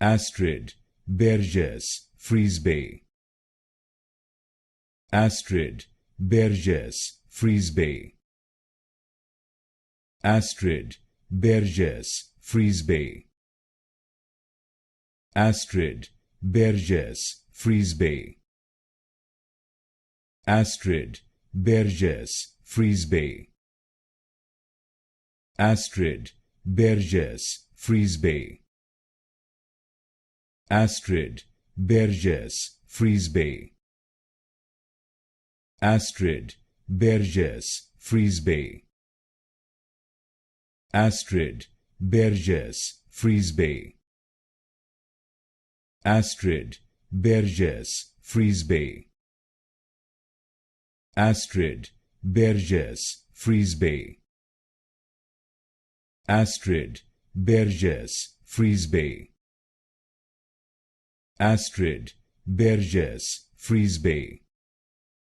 Astrid Bergès-Frisbey. Astrid Bergès-Frisbey. Astrid Bergès-Frisbey. Astrid Bergès-Frisbey. Astrid Bergès-Frisbey. Astrid Bergès-Frisbey. Astrid Bergès-Frisbey. Astrid Bergès-Frisbey. Astrid Bergès-Frisbey. Astrid Bergès-Frisbey. Astrid Bergès-Frisbey. Astrid Bergès-Frisbey. Astrid Bergès-Frisbey.